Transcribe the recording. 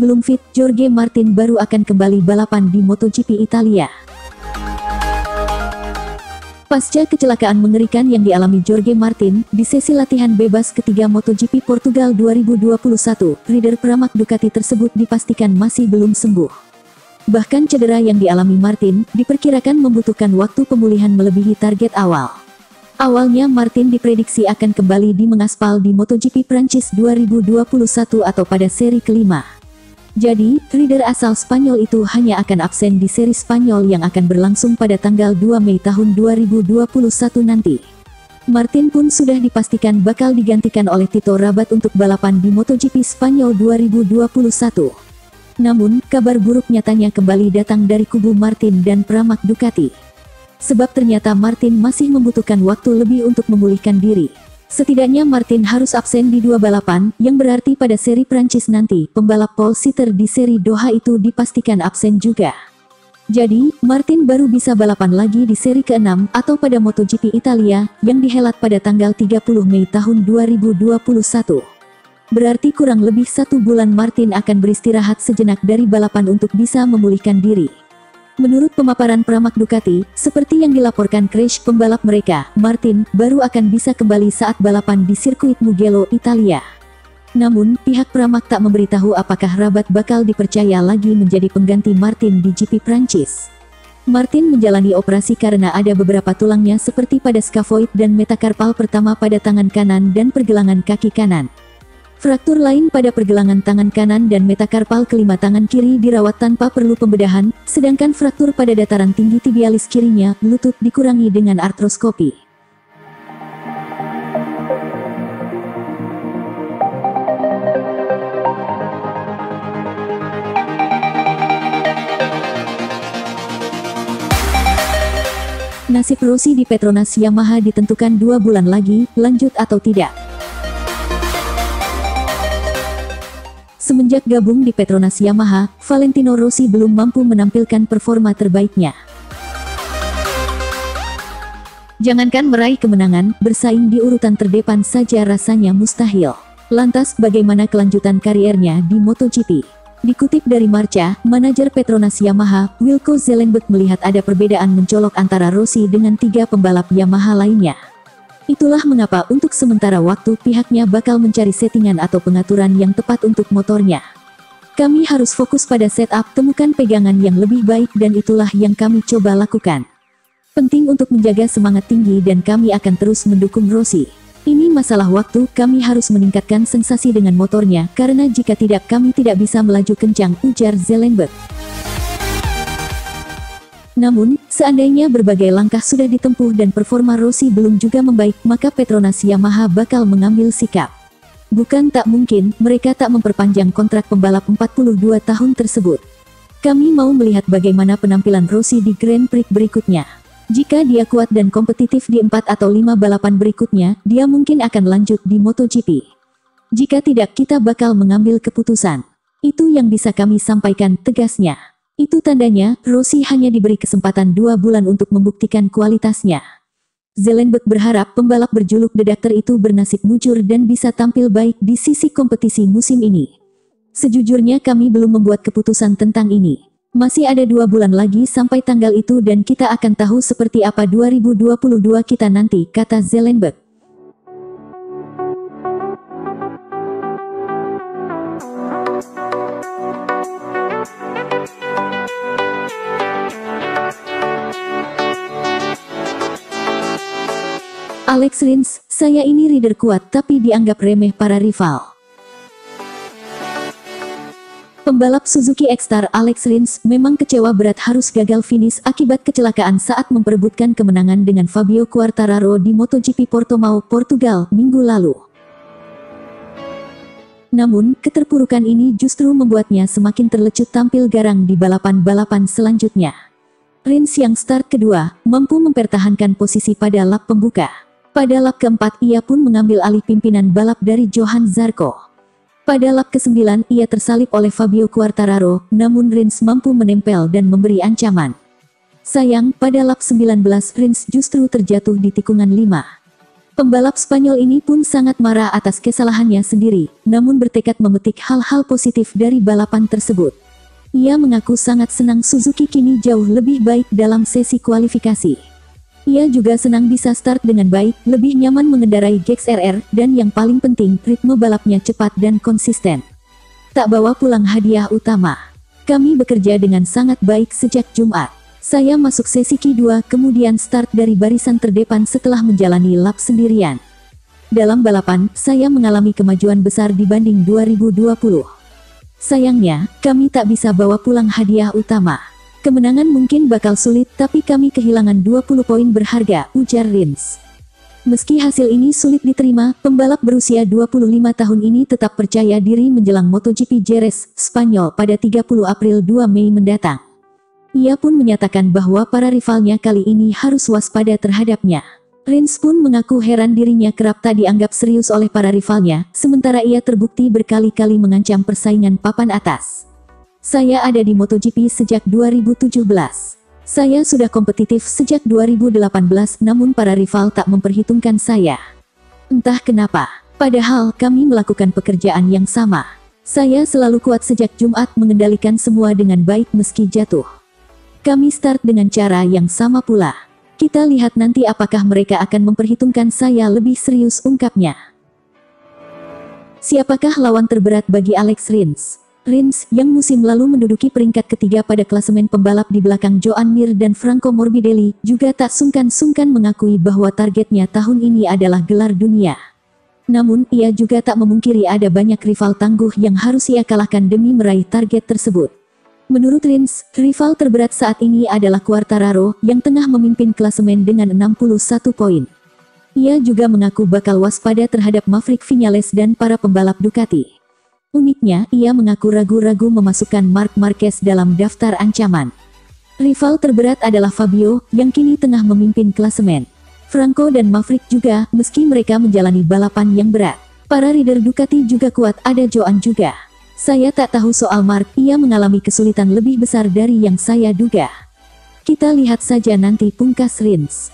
belum fit, Jorge Martin baru akan kembali balapan di MotoGP Italia. Pasca kecelakaan mengerikan yang dialami Jorge Martin di sesi latihan bebas ketiga MotoGP Portugal 2021, rider Pramac Ducati tersebut dipastikan masih belum sembuh. Bahkan cedera yang dialami Martin diperkirakan membutuhkan waktu pemulihan melebihi target awal. Awalnya Martin diprediksi akan kembali di mengaspal di MotoGP Prancis 2021 atau pada seri kelima. Jadi, rider asal Spanyol itu hanya akan absen di seri Spanyol yang akan berlangsung pada tanggal 2 Mei tahun 2021 nanti. Martin pun sudah dipastikan bakal digantikan oleh Tito Rabat untuk balapan di MotoGP Spanyol 2021. Namun, kabar buruk nyatanya kembali datang dari kubu Martin dan Pramac Ducati. Sebab ternyata Martin masih membutuhkan waktu lebih untuk memulihkan diri. Setidaknya Martin harus absen di 2 balapan, yang berarti pada seri Prancis nanti, pembalap pole sitter di seri Doha itu dipastikan absen juga. Jadi, Martin baru bisa balapan lagi di seri ke-6 atau pada MotoGP Italia, yang dihelat pada tanggal 30 Mei tahun 2021. Berarti kurang lebih 1 bulan Martin akan beristirahat sejenak dari balapan untuk bisa memulihkan diri. Menurut pemaparan Pramac Ducati, seperti yang dilaporkan Crash, pembalap mereka, Martin, baru akan bisa kembali saat balapan di sirkuit Mugello, Italia. Namun, pihak Pramac tak memberitahu apakah Rabat bakal dipercaya lagi menjadi pengganti Martin di GP Prancis. Martin menjalani operasi karena ada beberapa tulangnya seperti pada scaphoid dan metakarpal pertama pada tangan kanan dan pergelangan kaki kanan. Fraktur lain pada pergelangan tangan kanan dan metakarpal kelima tangan kiri dirawat tanpa perlu pembedahan, sedangkan fraktur pada dataran tinggi tibialis kirinya, lutut, dikurangi dengan artroskopi. Nasib Rossi di Petronas Yamaha ditentukan 2 bulan lagi, lanjut atau tidak. Semenjak gabung di Petronas Yamaha, Valentino Rossi belum mampu menampilkan performa terbaiknya. Jangankan meraih kemenangan, bersaing di urutan terdepan saja rasanya mustahil. Lantas, bagaimana kelanjutan kariernya di MotoGP? Dikutip dari Marca, manajer Petronas Yamaha, Wilco Zellenberg melihat ada perbedaan mencolok antara Rossi dengan 3 pembalap Yamaha lainnya. Itulah mengapa untuk sementara waktu pihaknya bakal mencari settingan atau pengaturan yang tepat untuk motornya. Kami harus fokus pada setup, temukan pegangan yang lebih baik dan itulah yang kami coba lakukan. Penting untuk menjaga semangat tinggi dan kami akan terus mendukung Rossi. Ini masalah waktu, kami harus meningkatkan sensasi dengan motornya, karena jika tidak kami tidak bisa melaju kencang, ujar Zellenberg. Namun, seandainya berbagai langkah sudah ditempuh dan performa Rossi belum juga membaik, maka Petronas Yamaha bakal mengambil sikap. Bukan tak mungkin, mereka tak memperpanjang kontrak pembalap 42 tahun tersebut. Kami mau melihat bagaimana penampilan Rossi di Grand Prix berikutnya. Jika dia kuat dan kompetitif di 4 atau 5 balapan berikutnya, dia mungkin akan lanjut di MotoGP. Jika tidak, kita bakal mengambil keputusan. Itu yang bisa kami sampaikan, tegasnya. Itu tandanya, Rossi hanya diberi kesempatan 2 bulan untuk membuktikan kualitasnya. Zellenberg berharap pembalap berjuluk The Doctor itu bernasib mujur dan bisa tampil baik di sisi kompetisi musim ini. Sejujurnya kami belum membuat keputusan tentang ini. Masih ada 2 bulan lagi sampai tanggal itu dan kita akan tahu seperti apa 2022 kita nanti, kata Zellenberg. Alex Rins, saya ini rider kuat tapi dianggap remeh para rival. Pembalap Suzuki X-Star Alex Rins memang kecewa berat harus gagal finish akibat kecelakaan saat memperebutkan kemenangan dengan Fabio Quartararo di MotoGP Portimao, Portugal, minggu lalu. Namun, keterpurukan ini justru membuatnya semakin terlecut tampil garang di balapan-balapan selanjutnya. Rins yang start kedua, mampu mempertahankan posisi pada lap pembuka. Pada lap keempat ia pun mengambil alih pimpinan balap dari Johan Zarco. Pada lap ke-9 ia tersalip oleh Fabio Quartararo, namun Rins mampu menempel dan memberi ancaman. Sayang, pada lap 19 Rins justru terjatuh di tikungan 5. Pembalap Spanyol ini pun sangat marah atas kesalahannya sendiri, namun bertekad memetik hal-hal positif dari balapan tersebut. Ia mengaku sangat senang Suzuki kini jauh lebih baik dalam sesi kualifikasi. Ia juga senang bisa start dengan baik, lebih nyaman mengendarai GXR, dan yang paling penting, ritme balapnya cepat dan konsisten. Tak bawa pulang hadiah utama. Kami bekerja dengan sangat baik sejak Jumat. Saya masuk sesi Q2 kemudian start dari barisan terdepan setelah menjalani lap sendirian. Dalam balapan, saya mengalami kemajuan besar dibanding 2020. Sayangnya, kami tak bisa bawa pulang hadiah utama. Kemenangan mungkin bakal sulit tapi kami kehilangan 20 poin berharga, ujar Rins. Meski hasil ini sulit diterima, pembalap berusia 25 tahun ini tetap percaya diri menjelang MotoGP Jerez, Spanyol pada 30 April 2 Mei mendatang. Ia pun menyatakan bahwa para rivalnya kali ini harus waspada terhadapnya. Rins pun mengaku heran dirinya kerap tak dianggap serius oleh para rivalnya, sementara ia terbukti berkali-kali mengancam persaingan papan atas. Saya ada di MotoGP sejak 2017. Saya sudah kompetitif sejak 2018 namun para rival tak memperhitungkan saya. Entah kenapa, padahal kami melakukan pekerjaan yang sama. Saya selalu kuat sejak Jumat mengendalikan semua dengan baik meski jatuh. Kami start dengan cara yang sama pula. Kita lihat nanti apakah mereka akan memperhitungkan saya lebih serius, ungkapnya. Siapakah lawan terberat bagi Alex Rins? Rins, yang musim lalu menduduki peringkat ketiga pada klasemen pembalap di belakang Joan Mir dan Franco Morbidelli, juga tak sungkan-sungkan mengakui bahwa targetnya tahun ini adalah gelar dunia. Namun, ia juga tak memungkiri ada banyak rival tangguh yang harus ia kalahkan demi meraih target tersebut. Menurut Rins, rival terberat saat ini adalah Quartararo, yang tengah memimpin klasemen dengan 61 poin. Ia juga mengaku bakal waspada terhadap Maverick Viñales dan para pembalap Ducati. Uniknya, ia mengaku ragu-ragu memasukkan Marc Marquez dalam daftar ancaman. Rival terberat adalah Fabio, yang kini tengah memimpin klasemen. Franco dan Maverick juga, meski mereka menjalani balapan yang berat. Para rider Ducati juga kuat, ada Joan juga. Saya tak tahu soal Mark, ia mengalami kesulitan lebih besar dari yang saya duga. Kita lihat saja nanti, pungkas Rins.